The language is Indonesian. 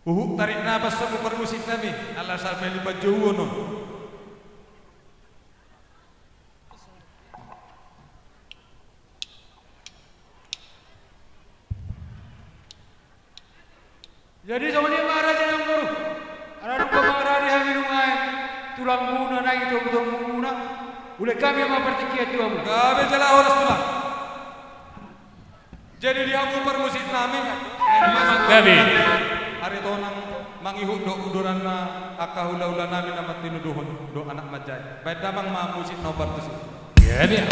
Uhuk tarik nafas sama permusik nami ala sampai lipat jauh non. Jadi sama dia marah jangan guru. Anak lupa marah di hamil ngai. Tulang muna naik itu betul muna. Boleh kami yang mempertikiat tuh amu. Kami jelas orang tulang. Jadi dia mau permusik nami. Gabi. Hari tonang mangihuk do uduran na akahula-ula nami nama tinuduhun do anak majai. Baik damang ma musik nobar tu. Gabi.